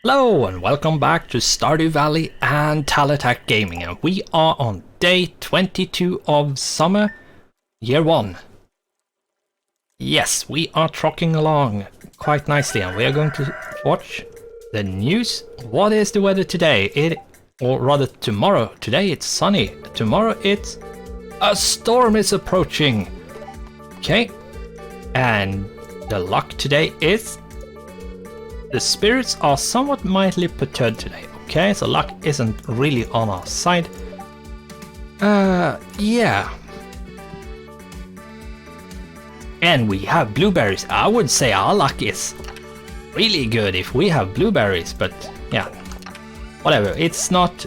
Hello and welcome back to Stardew Valley and TellerTacGaming, and we are on day 22 of summer, year 1. Yes, we are trucking along quite nicely and we are going to watch the news. What is the weather today? Or rather tomorrow. Today it's sunny. Tomorrow it's a storm is approaching. Okay, and the luck today is the spirits are somewhat mildly perturbed today, okay? So luck isn't really on our side. Yeah. And we have blueberries. I would say our luck is really good if we have blueberries, but yeah. Whatever, it's not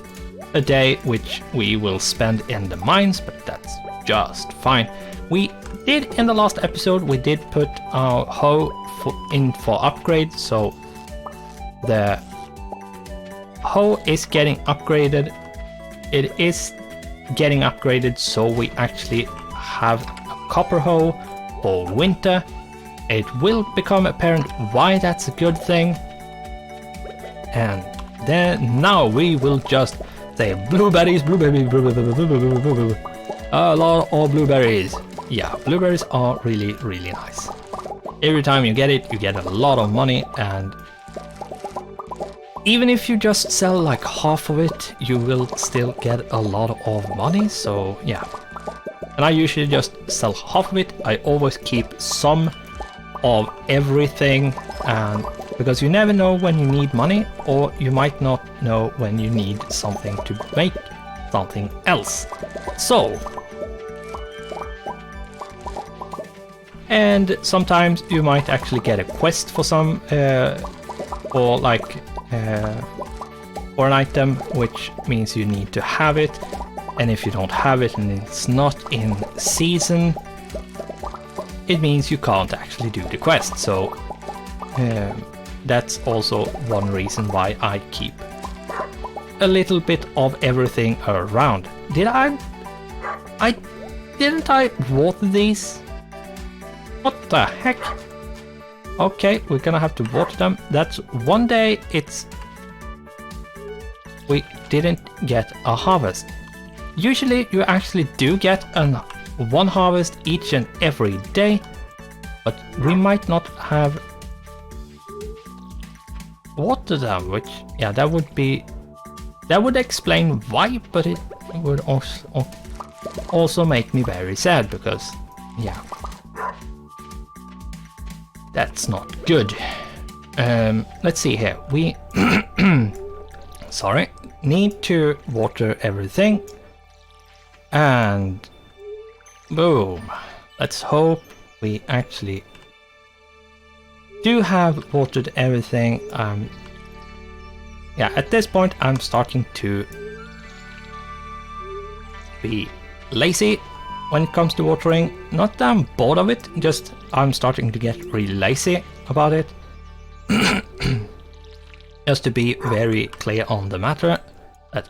a day which we will spend in the mines, but that's just fine. We did, in the last episode, we did put our hoe in for upgrade, so the hoe is getting upgraded. It is getting upgraded, so we actually have a copper hoe for winter. It will become apparent why that's a good thing. And then now we will just say blueberries, blueberries. A lot of blueberries. Yeah, blueberries are really, really nice. Every time you get it, you get a lot of money, and even if you just sell like half of it, you will still get a lot of money, so yeah. And I usually just sell half of it. I always keep some of everything, and because you never know when you need money, or you might not know when you need something to make something else. So, and sometimes you might actually get a quest for some, or like or an item, which means you need to have it, and if you don't have it and it's not in season, it means you can't actually do the quest. So that's also one reason why I keep a little bit of everything around. Didn't I water these? What the heck? Okay, we're gonna have to water them. That's one day we didn't get a harvest. Usually you actually do get one harvest each and every day, but we might not have watered them, which, yeah, that would explain why, but it would also make me very sad, because, yeah, that's not good. Let's see here. We sorry, need to water everything, and boom. Let's hope we actually do have watered everything. Yeah, at this point I'm starting to be lazy when it comes to watering. Not that I'm bored of it, just I'm starting to get really lazy about it. Just to be very clear on the matter, that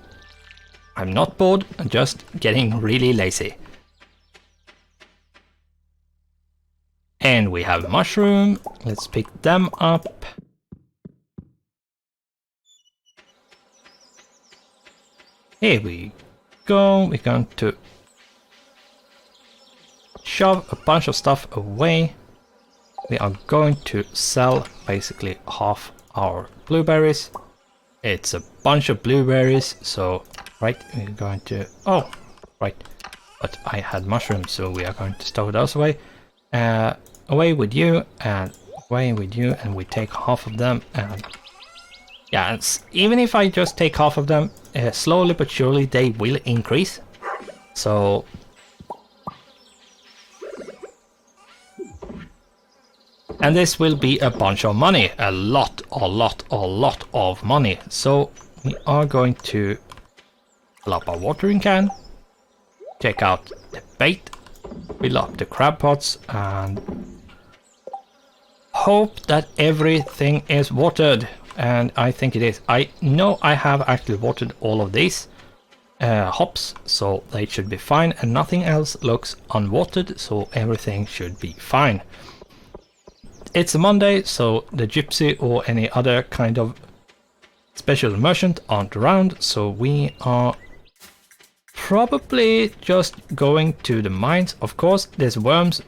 I'm not bored, I'm just getting really lazy. And we have mushroom, let's pick them up. Here we go, we're going to shove a bunch of stuff away. We are going to sell basically half our blueberries. It's a bunch of blueberries, so right, we're going to, oh right, but I had mushrooms, so we are going to stow those away. Away with you, and away with you, and we take half of them. And yeah, even if I just take half of them, slowly but surely they will increase. So and this will be a bunch of money, a lot of money. So we are going to fill up our watering can, check out the bait, fill up the crab pots, and hope that everything is watered. And I think it is. I know I have actually watered all of these hops, so they should be fine, and nothing else looks unwatered, so everything should be fine. It's a Monday, so the gypsy or any other kind of special merchant aren't around, so we are probably just going to the mines. Of course, there's worms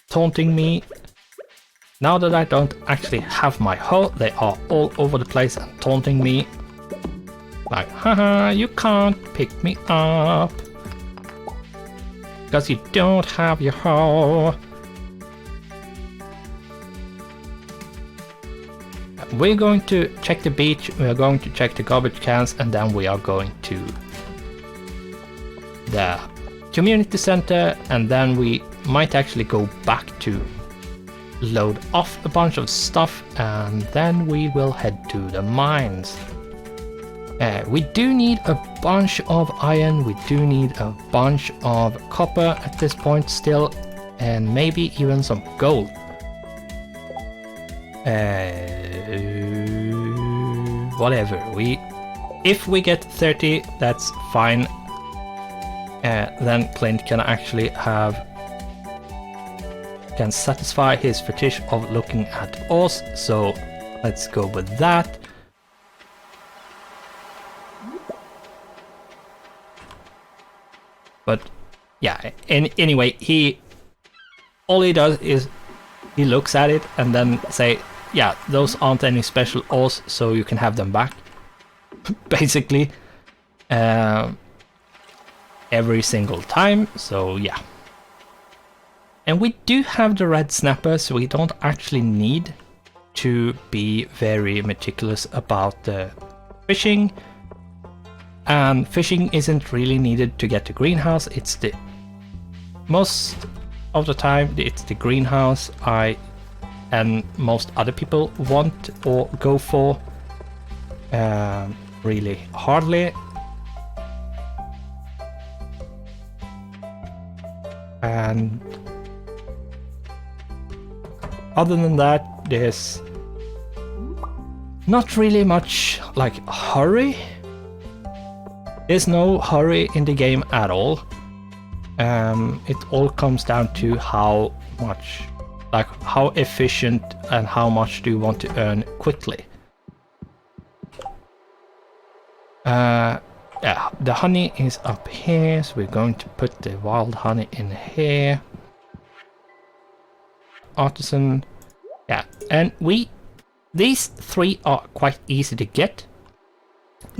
taunting me. Now that I don't actually have my hoe, they are all over the place and taunting me. Like, haha, you can't pick me up because you don't have your hoe. We're going to check the beach, we are going to check the garbage cans, and then we are going to the community center, and then we might actually go back to load off a bunch of stuff, and then we will head to the mines. We do need a bunch of iron, we do need a bunch of copper at this point still, and maybe even some gold. Whatever, if we get 30, that's fine. Then Clint can actually can satisfy his fetish of looking at us, so let's go with that. But yeah, anyway, all he does is he looks at it and then say, yeah, those aren't any special ores, so you can have them back. Basically, every single time, so yeah. And we do have the red snapper, so we don't actually need to be very meticulous about the fishing. And fishing isn't really needed to get the greenhouse, it's the most of the time it's the greenhouse and most other people want or go for really hardly. And other than that, there's not really much like hurry. There's no hurry in the game at all. It all comes down to how much, like how efficient and how much do you want to earn quickly. Yeah, the honey is up here, so we're going to put the wild honey in here. Artisan, yeah, and these three are quite easy to get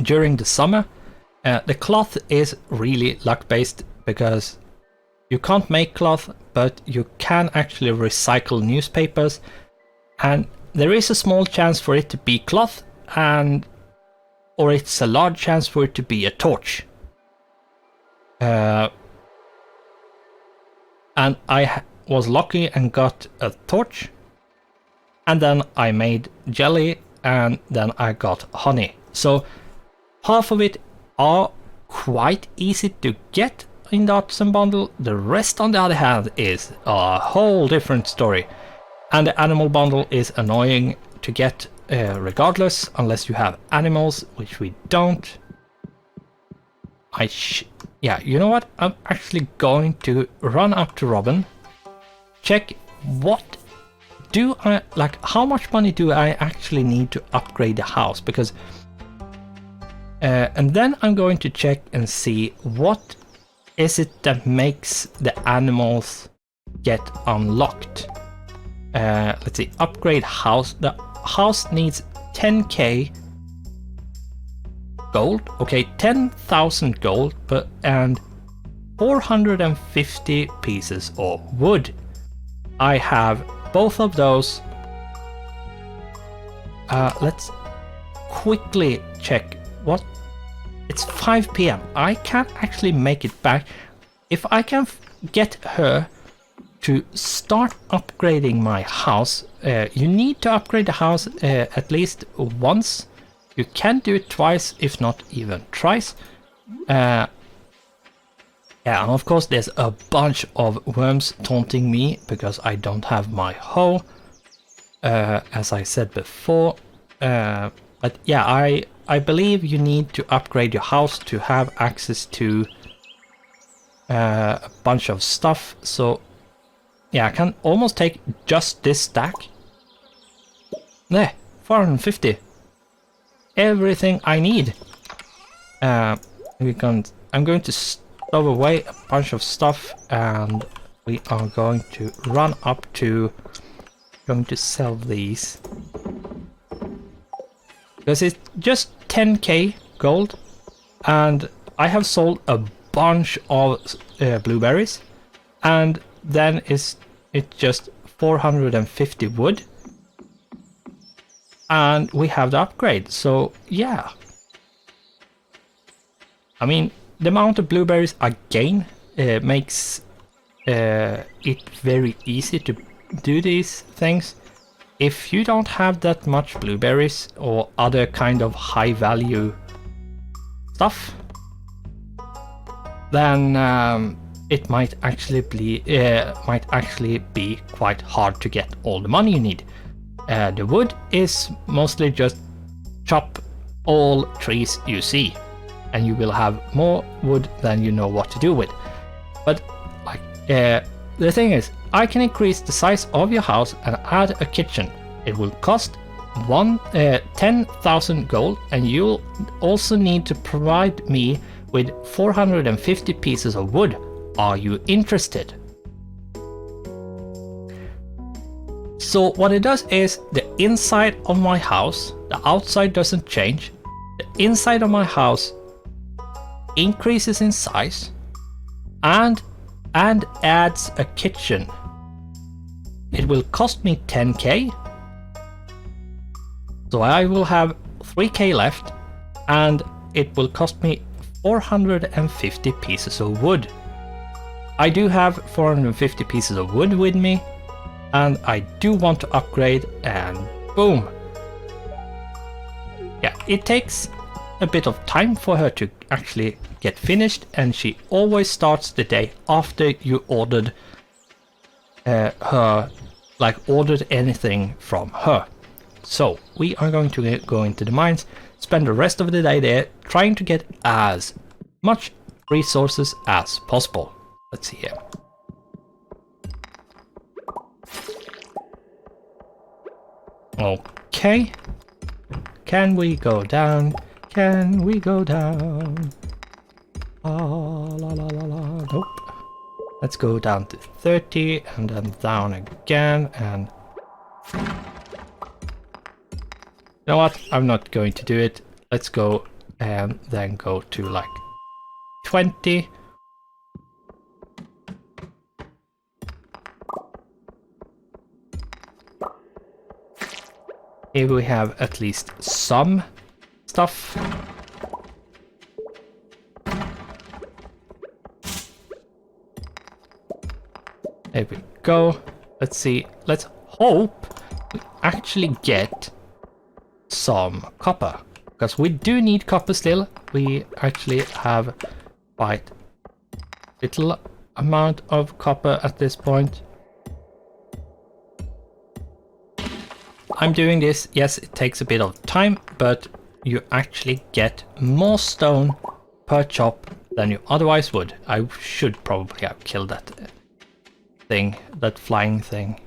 during the summer. The cloth is really luck based because you can't make cloth, but you can actually recycle newspapers, and there is a small chance for it to be cloth, or it's a large chance for it to be a torch. And I was lucky and got a torch, and then I made jelly, and then I got honey. So half of it are quite easy to get in the artisan bundle. The rest, on the other hand, is a whole different story. And the animal bundle is annoying to get regardless, unless you have animals, which we don't. Yeah, you know what? I'm actually going to run up to Robin, check how much money do I actually need to upgrade the house, because and then I'm going to check and see what is it that makes the animals get unlocked. Let's see, upgrade house. The house needs 10k gold. Okay, 10,000 gold, and 450 pieces of wood. I have both of those. Let's quickly check. What? It's 5 p.m. I can't actually make it back. If I can get her to start upgrading my house, you need to upgrade the house at least once. You can do it twice, if not even thrice. Yeah, and of course there's a bunch of worms taunting me because I don't have my hoe, as I said before. But yeah, I believe you need to upgrade your house to have access to a bunch of stuff. So yeah, I can almost take just this stack. There, 450. everything I need. I'm going to stow away a bunch of stuff, and we are going to run up to going to sell these because it's just 10k gold, and I have sold a bunch of blueberries, and then it's just 450 wood, and we have the upgrade. So yeah, I mean, the amount of blueberries I gain makes it very easy to do these things. If you don't have that much blueberries or other kind of high value stuff, then it might actually be quite hard to get all the money you need. The wood is mostly just chop all trees you see, and you will have more wood than you know what to do with. But like the thing is, I can increase the size of your house and add a kitchen. It will cost 10,000 gold, and you'll also need to provide me with 450 pieces of wood. Are you interested? So what it does is, the inside of my house, the outside doesn't change. The inside of my house increases in size and adds a kitchen. It will cost me 10k, so I will have 3k left, and it will cost me 450 pieces of wood. I do have 450 pieces of wood with me, and I do want to upgrade, and boom. Yeah, it takes a bit of time for her to actually get finished, and she always starts the day after you ordered ordered anything from her. So we are going to go into the mines, spend the rest of the day there trying to get as much resources as possible. Let's see here. Okay. Can we go down? Can we go down? Nope. Let's go down to 30 and then down again, and you know what? I'm not going to do it. Let's go and then go to like 20. Here we have at least some stuff. There we go. Let's see. Let's hope we actually get some copper, because we do need copper still. We actually have quite little amount of copper at this point. I'm doing this, yes, it takes a bit of time, but you actually get more stone per chop than you otherwise would. I should probably have killed that thing, that flying thing.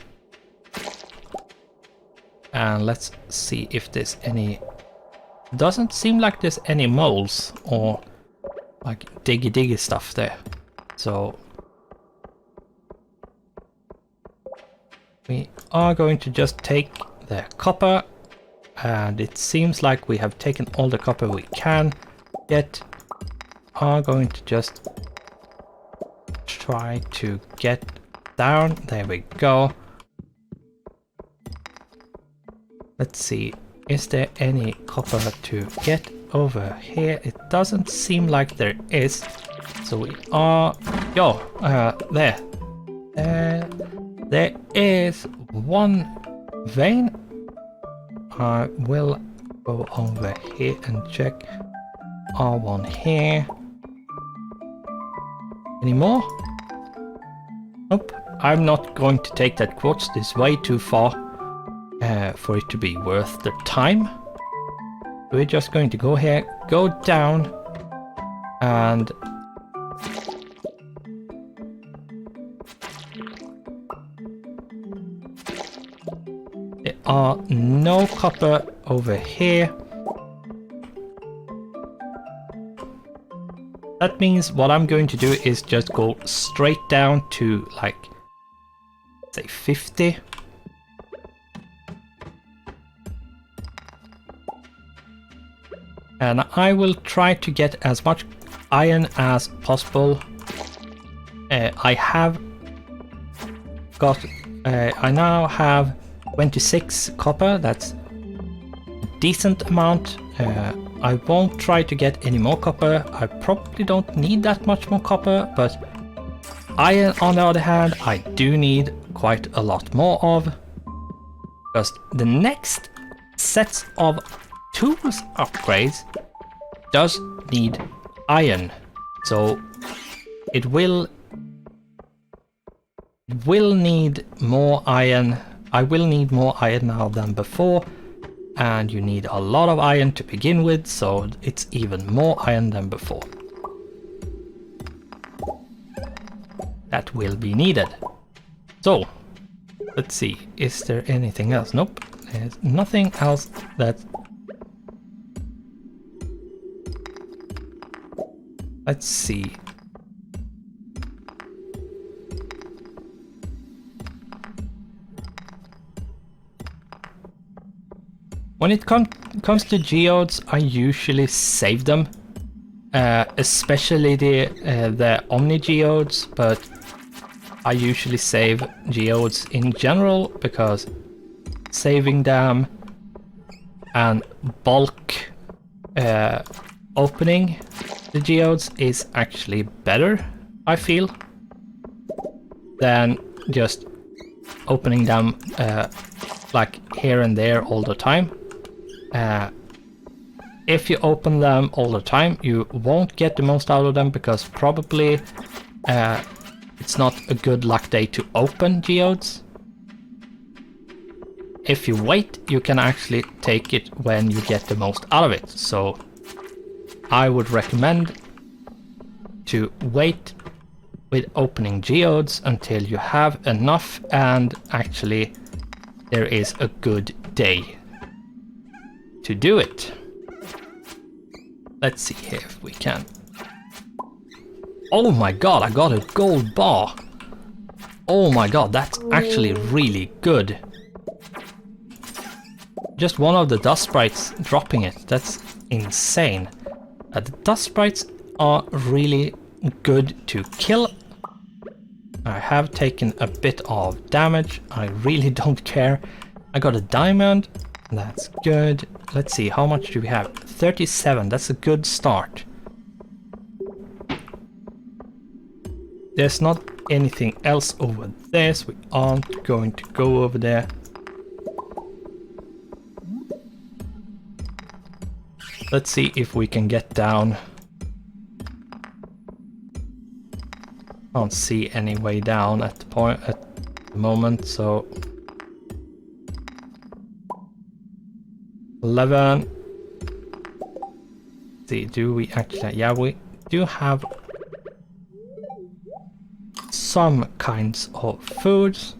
And let's see if there's any... Doesn't seem like there's any moles or like diggy stuff there. So we are going to just take the copper, and it seems like we have taken all the copper we can get. Are going to just try to get down. There we go. Let's see, is there any copper to get over here? It doesn't seem like there is. So we are... there. There is one vein. I will go over here and check. R1 here. Any more? Nope. I'm not going to take that quartz. This is way too far for it to be worth the time. We're just going to go here, go down, and there are no copper over here. That means what I'm going to do is just go straight down to like, say 50. And I will try to get as much iron as possible. I now have 26 copper. That's a decent amount. I won't try to get any more copper. I probably don't need that much more copper, but iron on the other hand, I do need quite a lot more of. Because the next sets of tools upgrades does need iron. So it will need more iron. I will need more iron now than before. And you need a lot of iron to begin with, so it's even more iron than before. That will be needed. So, let's see, is there anything else? Nope, there's nothing else that... Let's see. When it comes to geodes, I usually save them, especially the Omni geodes, but I usually save geodes in general because saving them and bulk opening the geodes is actually better, I feel, than just opening them like here and there all the time. If you open them all the time, you won't get the most out of them because probably it's not a good luck day to open geodes. If you wait, you can actually take it when you get the most out of it. So I would recommend to wait with opening geodes until you have enough and actually there is a good day to do it. Let's see here if we can. Oh my god, I got a gold bar. Oh my god, that's actually really good. Just one of the dust sprites dropping it. That's insane. The dust sprites are really good to kill. I have taken a bit of damage. I really don't care. I got a diamond. That's good. Let's see, how much do we have? 37, that's a good start. There's not anything else over there, so we aren't going to go over there. Let's see if we can get down. Can't see any way down at the moment, so 11. See, do we actually? Yeah, we do have some kinds of foods.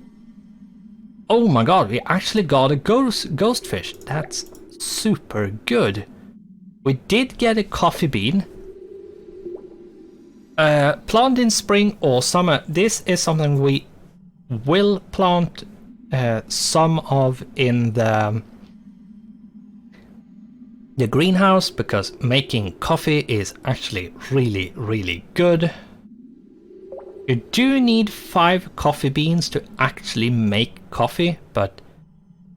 Oh my god, we actually got a ghost fish. That's super good. We did get a coffee bean. Plant in spring or summer. This is something we will plant some of in the greenhouse because making coffee is actually really, really good. You do need 5 coffee beans to actually make coffee, but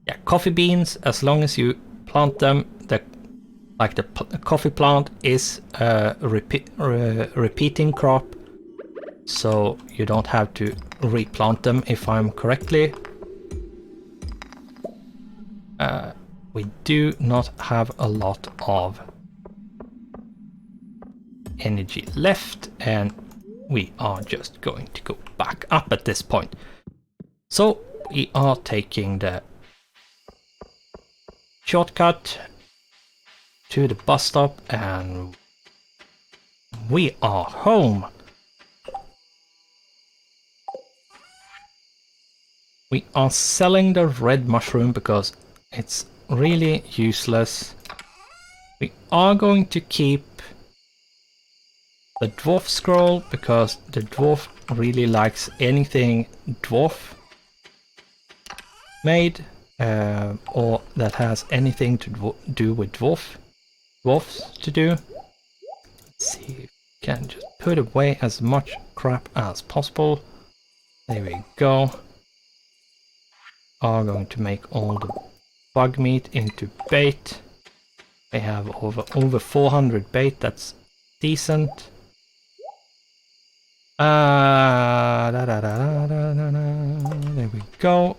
yeah, coffee beans, as long as you plant them, the coffee plant is a repeating crop, so you don't have to replant them if I'm correctly. We do not have a lot of energy left, and we are just going to go back up at this point. So we are taking the shortcut to the bus stop and we are home. We are selling the red mushroom because it's really useless. We are going to keep the dwarf scroll, because the dwarf really likes anything dwarf made, or that has anything to do with dwarfs to do. Let's see if we can just put away as much crap as possible. There we go. Are going to make all the bug meat into bait. They have over 400 bait, that's decent. There we go.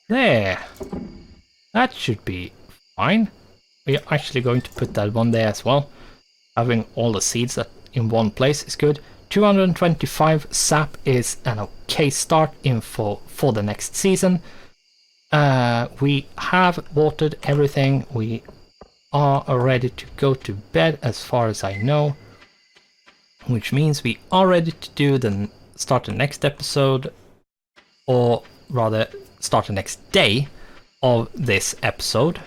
There. That should be fine. We're actually going to put that one there as well. Having all the seeds in one place is good. 225 sap is an okay start in for the next season. We have watered everything. We are ready to go to bed as far as I know. Which means we are ready to start the next episode. Or rather start the next day of this episode.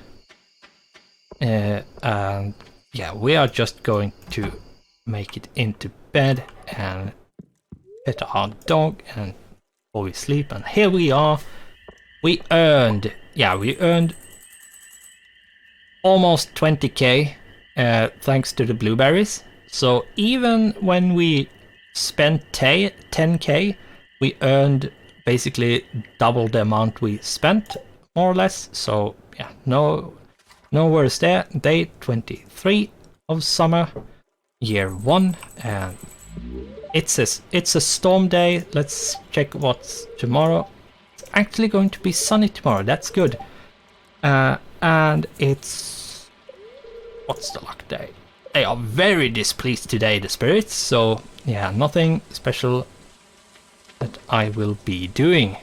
And yeah, we are just going to make it into bed and pet our dog and before we sleep. And here we are. We earned almost 20k thanks to the blueberries. So even when we spent 10k, we earned basically double the amount we spent, more or less. So yeah, no worries there. Day 23 of summer, year 1, and it's a storm day. Let's check what's tomorrow. It's actually going to be sunny tomorrow. That's good. And it's, what's the luck day? They are very displeased today, the spirits. So yeah, nothing special that I will be doing.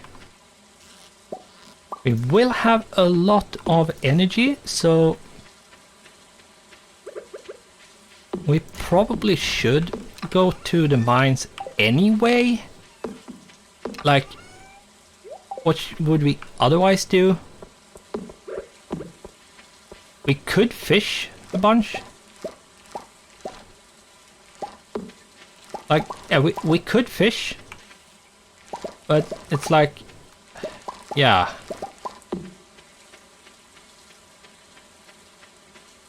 We will have a lot of energy, so we probably should go to the mines anyway. Like, what would we otherwise do? We could fish a bunch. Like, yeah, we could fish. But it's like, yeah.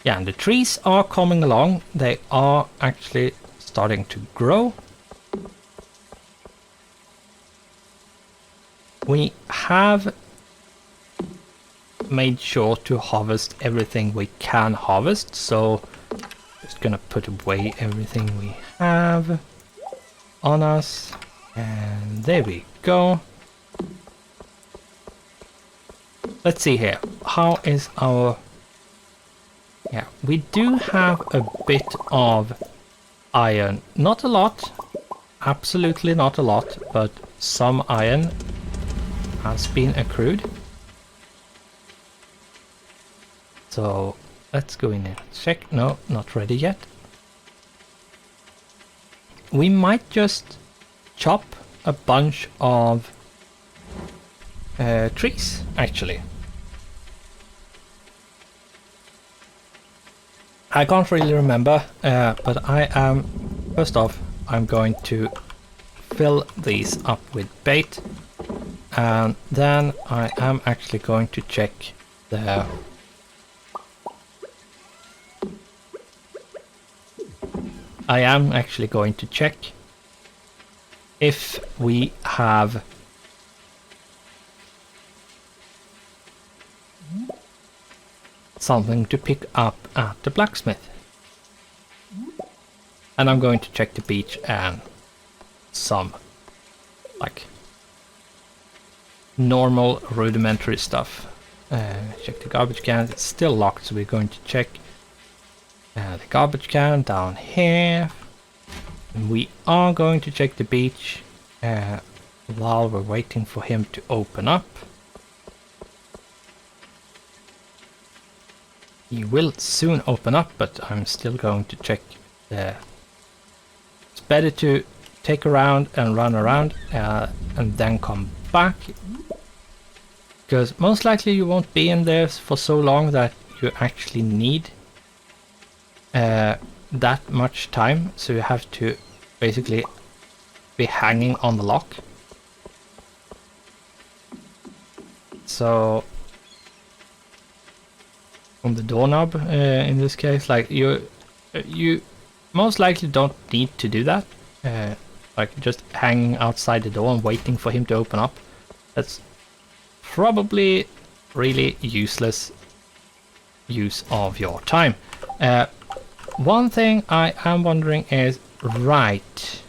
Yeah, and the trees are coming along. They are actually starting to grow. We have made sure to harvest everything we can harvest, so just gonna put away everything we have on us, and there we go. Let's see here, how is our... Yeah, we do have a bit of iron, not a lot, absolutely not a lot, but some iron has been accrued. So let's go in and check. No, not ready yet. We might just chop a bunch of trees, actually. I can't really remember, but I am, first off, I'm going to fill these up with bait, and then I am actually going to check the... I am actually going to check if we have something to pick up at the blacksmith. And I'm going to check the beach and some like normal rudimentary stuff. Check the garbage can, it's still locked, so we're going to check the garbage can down here. And we are going to check the beach while we're waiting for him to open up. He will soon open up, but I'm still going to check the... It's better to take a round and run around and then come back. Because most likely you won't be in there for so long that you actually need that much time, so you have to basically be hanging on the lock. So on the doorknob in this case, like you most likely don't need to do that. Like just hanging outside the door and waiting for him to open up. That's probably really useless use of your time. One thing I am wondering is, right,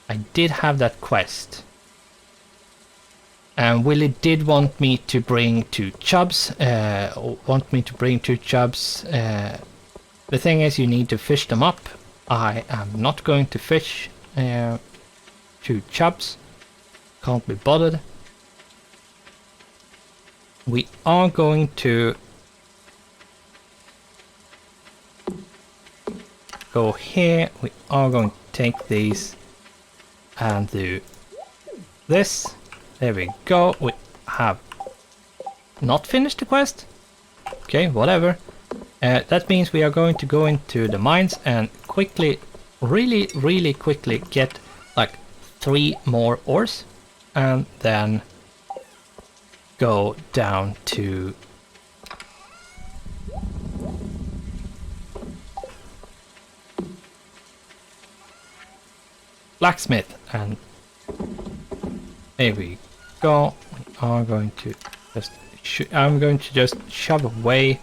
I did have that quest. And Willie did want me to bring 2 chubs. The thing is, you need to fish them up. I am not going to fish 2 chubs. Can't be bothered. We are going to go here. We are going to take these and do this. There we go. We have not finished the quest. Okay, whatever. That means we are going to go into the mines and quickly, really quickly get like 3 more ores, and then go down to blacksmith, and there we go. We are going to just I'm going to just shove away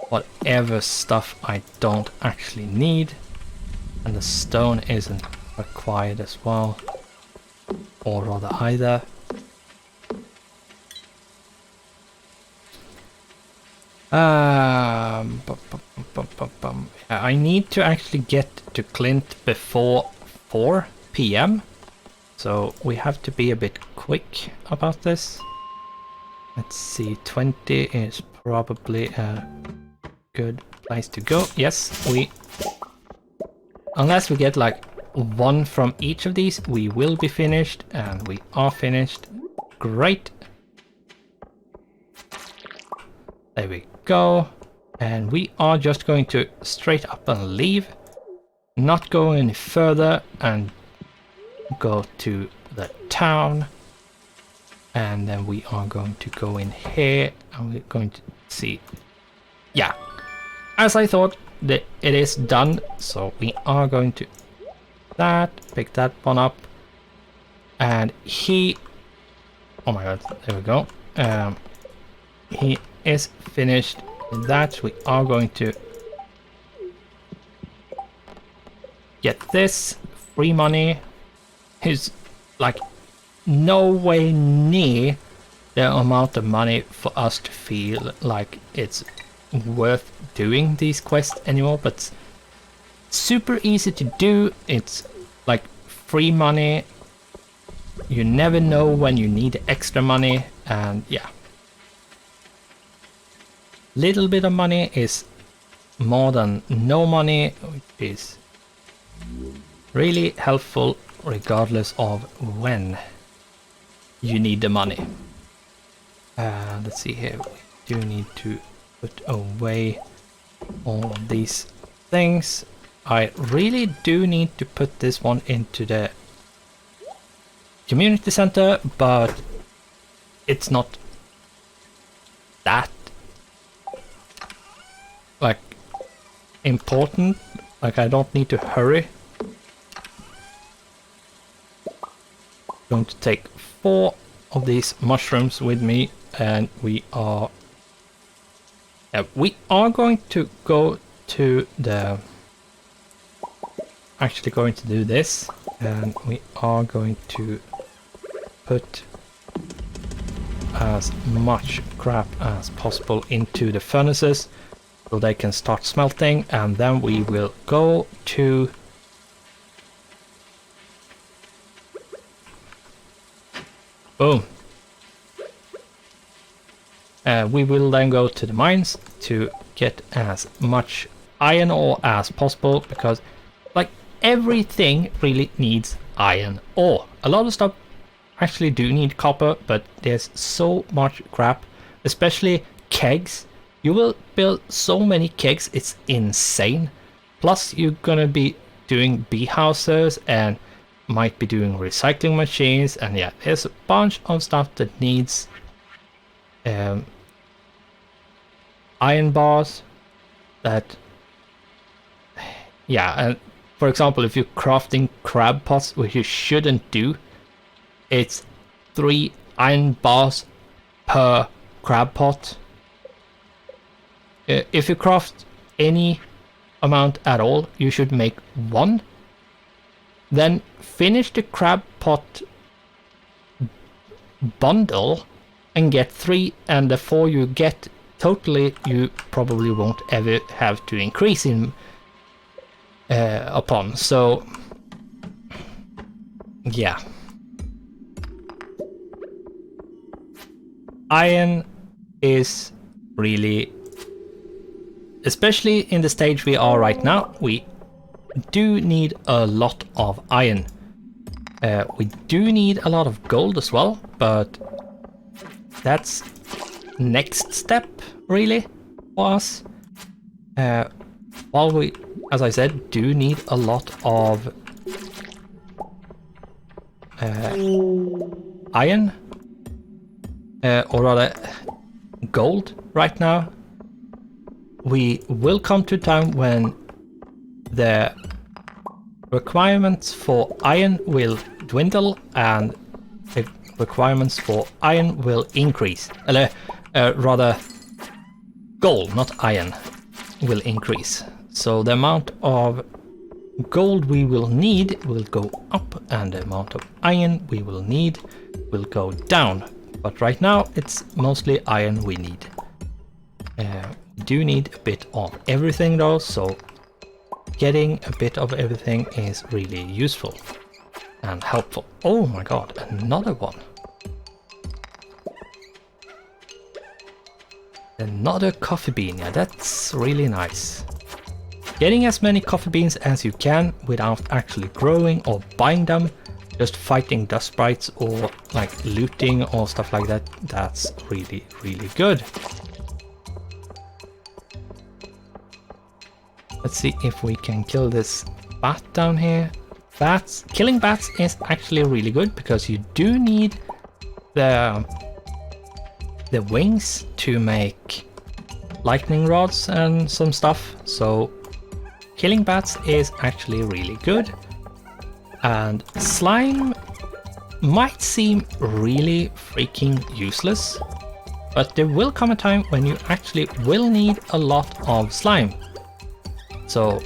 whatever stuff I don't actually need, and the stone isn't required as well, or rather either. I need to actually get to Clint before 4 PM, so we have to be a bit quick about this. Let's see, 20 is probably a good place to go. Yes, unless we get like 1 from each of these, we will be finished, and we are finished. Great. There we go. And we are just going to straight up and leave, not go any further, and go to the town. And then we are going to go in here, and we're going to see. Yeah, as I thought, that it is done. So we are going to pick that one up, and oh my god, there we go. He is finished with that. We are going to get this free money. Is like no way near the amount of money for us to feel like it's worth doing these quests anymore, but it's super easy to do. It's like free money. You never know when you need extra money, and yeah, little bit of money is more than no money, which is really helpful regardless of when you need the money. Let's see here, we do need to put away all of these things. I really do need to put this one into the community center, but it's not that like important. Like, I don't need to hurry. Going to take 4 of these mushrooms with me, and we are going to go to the actually going to do this, and we are going to put as much crap as possible into the furnaces so they can start smelting, and then we will go to boom. We will then go to the mines to get as much iron ore as possible, because like everything really needs iron ore. A lot of stuff actually do need copper, but there's so much crap, especially kegs. You will build so many kegs, it's insane. Plus you're gonna be doing bee houses and might be doing recycling machines, and yeah, there's a bunch of stuff that needs iron bars that, yeah, and for example, if you're crafting crab pots, which you shouldn't do, it's 3 iron bars per crab pot. If you craft any amount at all, you should make 1. Then finish the crab pot bundle and get 3, and the 4 you get totally, you probably won't ever have to increase in upon. So yeah, iron is really, especially in the stage we are right now, we do need a lot of iron. We do need a lot of gold as well, but that's next step really for us. While we, as I said, do need a lot of iron, or rather gold right now, we will come to a time when the requirements for iron will dwindle and the requirements for iron will increase. Rather, gold, not iron, will increase. So the amount of gold we will need will go up and the amount of iron we will need will go down. But right now it's mostly iron we need. We do need a bit of everything though, so getting a bit of everything is really useful and helpful. Oh my god, another one. Another coffee bean, yeah, that's really nice. Getting as many coffee beans as you can without actually growing or buying them, just fighting dust sprites or like looting or stuff like that, that's really, really good. Let's see if we can kill this bat down here. Bats, killing bats is actually really good because you do need the wings to make lightning rods and some stuff. So killing bats is actually really good. And slime might seem really freaking useless, but there will come a time when you actually will need a lot of slime. So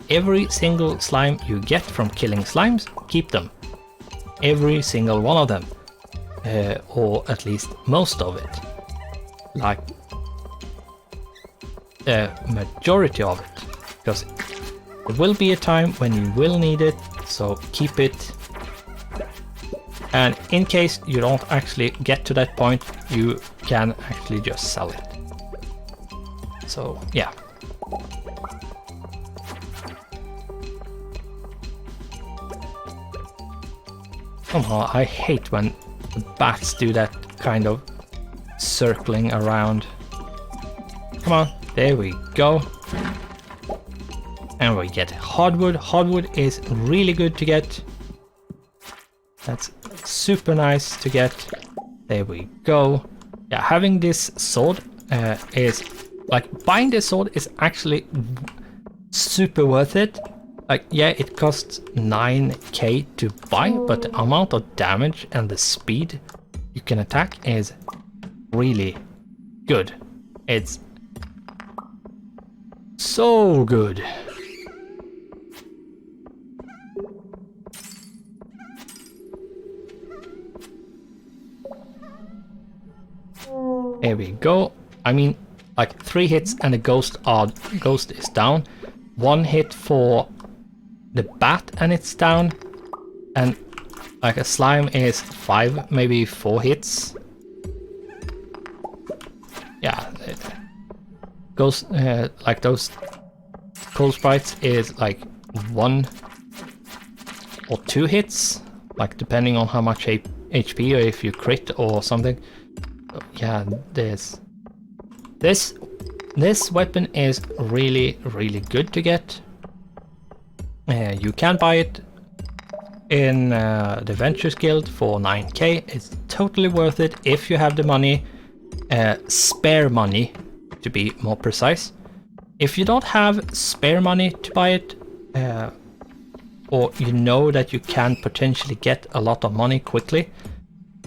every single slime you get from killing slimes, keep them. Every single one of them. Or at least most of it. Like the majority of it. Because there will be a time when you will need it, so keep it. And in case you don't actually get to that point, you can actually just sell it. So yeah. Somehow I hate when the bats do that kind of circling around. Come on, there we go. And we get hardwood. Hardwood is really good to get. That's super nice to get. There we go. Yeah, having this sword is like, buying this sword is actually super worth it. Like, yeah, it costs 9k to buy, but the amount of damage and the speed you can attack is really good. It's so good. There we go. I mean, like 3 hits and the ghost is down. 1 hit for the bat and it's down, and like a slime is 5, maybe 4 hits. Yeah, it goes like those cold sprites is like 1 or 2 hits, like depending on how much HP or if you crit or something. So, yeah, there's This weapon is really good to get. You can buy it in the Ventures Guild for 9k. It's totally worth it if you have the money, spare money to be more precise. If you don't have spare money to buy it, or you know that you can potentially get a lot of money quickly,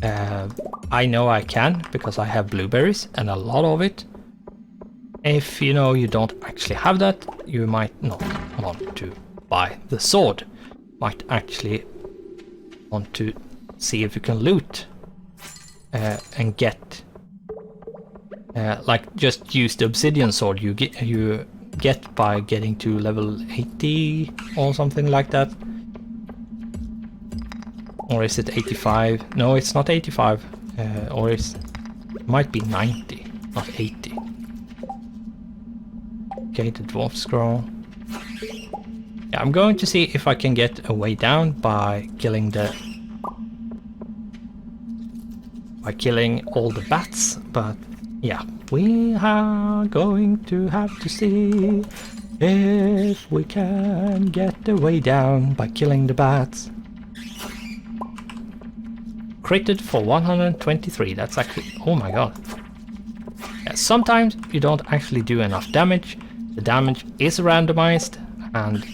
I know I can because I have blueberries and a lot of it. If you know you don't actually have that, you might not want to buy the sword. Might actually want to see if you can loot and get like just use the obsidian sword you get by getting to level 80 or something like that. Or is it 85? No, it's not 85. Or it might be 90, not 80. Okay, the dwarf scroll. Yeah, I'm going to see if I can get a way down by killing all the bats, but yeah, we are going to have to see if we can get the way down by killing the bats. Critted for 123, that's actually, oh my god. Yeah, sometimes you don't actually do enough damage. The damage is randomized, and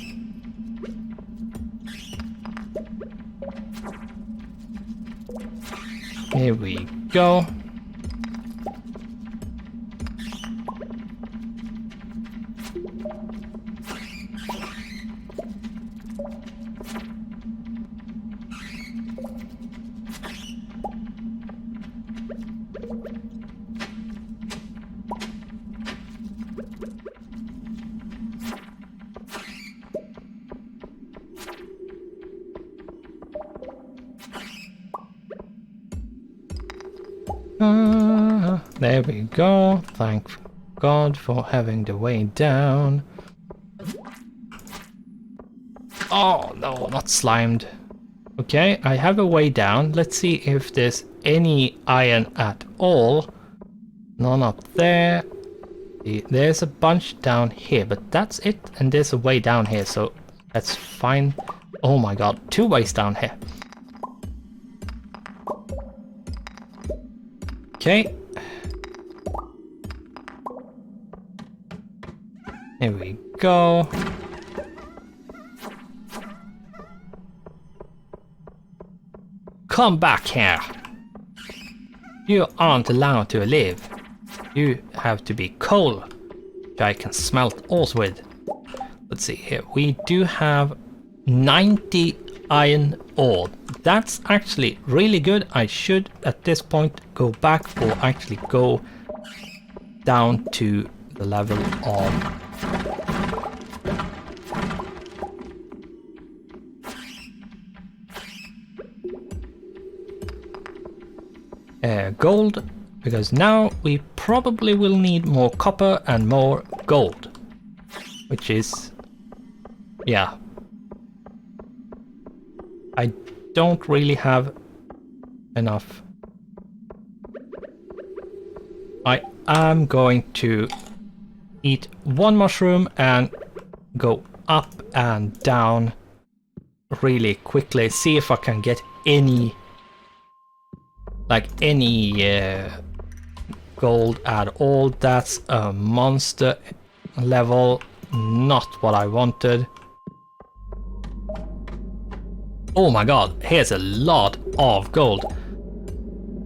here we go. There we go. Thank God for having the way down. Oh no, not slimed. Okay, I have a way down. Let's see if there's any iron at all. None up there. There's a bunch down here, but that's it. And there's a way down here, so that's fine. Oh my god, 2 ways down here. Okay. Here we go. Come back here. You aren't allowed to live. You have to be coal, which I can smelt ores with. Let's see here. We do have 90 iron ore. That's actually really good. I should at this point go back or actually go down to the level of gold, because now we probably will need more copper and more gold, which is, yeah, I don't really have enough. I am going to eat 1 mushroom and go up and down really quickly, see if I can get any gold at all. That's a monster level, not what I wanted. Oh my god, here's a lot of gold.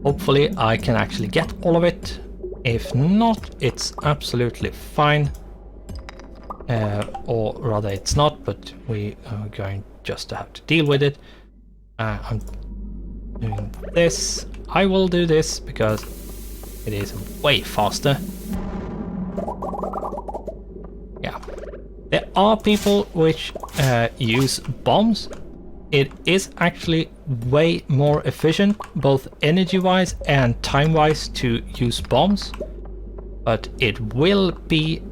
Hopefully I can actually get all of it. If not, it's absolutely fine. Or rather it's not, but we are going just to have to deal with it. I'm doing this. I will do this because it is way faster. Yeah. There are people which use bombs. It is actually way more efficient, both energy-wise and time-wise, to use bombs. But it will be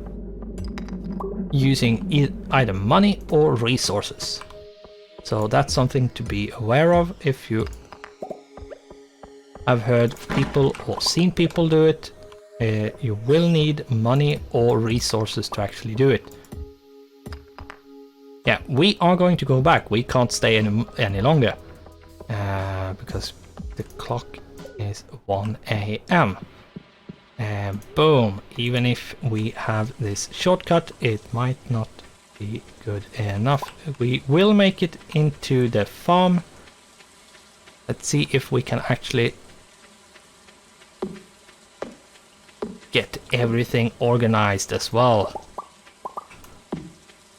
using either money or resources. So that's something to be aware of if you have heard people or seen people do it. You will need money or resources to actually do it. Yeah, we are going to go back. We can't stay any longer because the clock is 1 a.m. Boom. Even if we have this shortcut, it might not be good enough. We will make it into the farm. Let's see if we can actually get everything organized as well.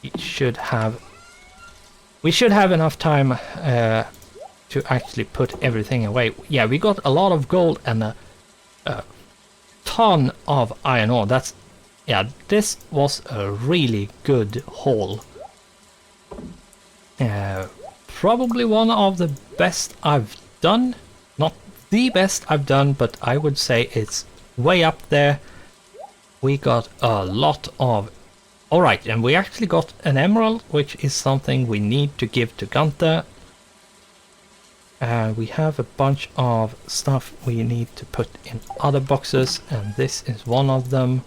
We should have enough time to actually put everything away. Yeah, we got a lot of gold and a ton of iron ore. This was a really good haul. Probably one of the best I've done. Not the best I've done, but I would say it's way up there. We got a lot of... Alright, and we actually got an emerald, which is something we need to give to Gunther. We have a bunch of stuff we need to put in other boxes, and this is one of them.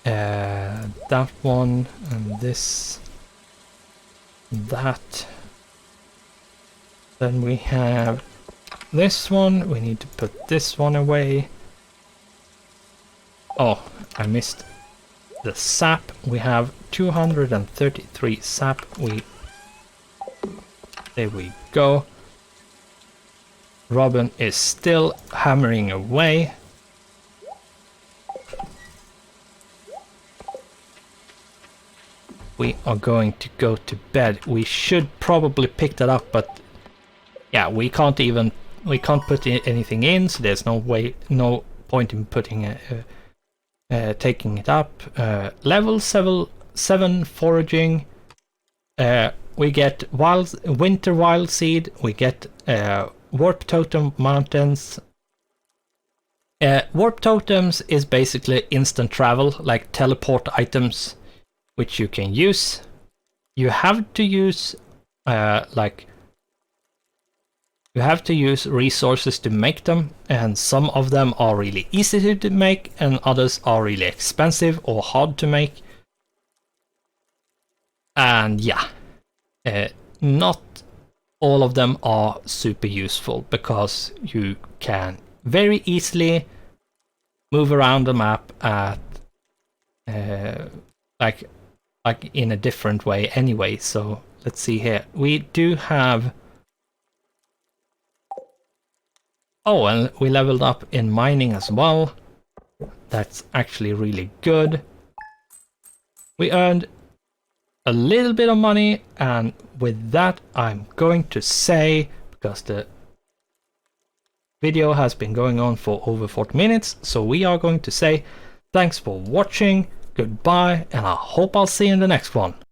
That one, and this, that. Then we have this one. We need to put this one away. Oh, I missed the sap. We have 233 sap. There we go. Robin is still hammering away. We are going to go to bed. We should probably pick that up, but yeah, we can't put anything in, so there's no point in putting taking it up. Level 7 foraging. We get winter wild seed. We get warp totem mountains. Warp totems is basically instant travel, like teleport items, which you can use. You have to use resources to make them, and some of them are really easy to make and others are really expensive or hard to make. And yeah, not all of them are super useful because you can very easily move around the map at like in a different way anyway. So let's see here. We do have... Oh, and we leveled up in mining as well. That's actually really good. We earned a little bit of money, and with that I'm going to say, because the video has been going on for over 40 minutes, so we are going to say thanks for watching, goodbye, and I hope I'll see you in the next one.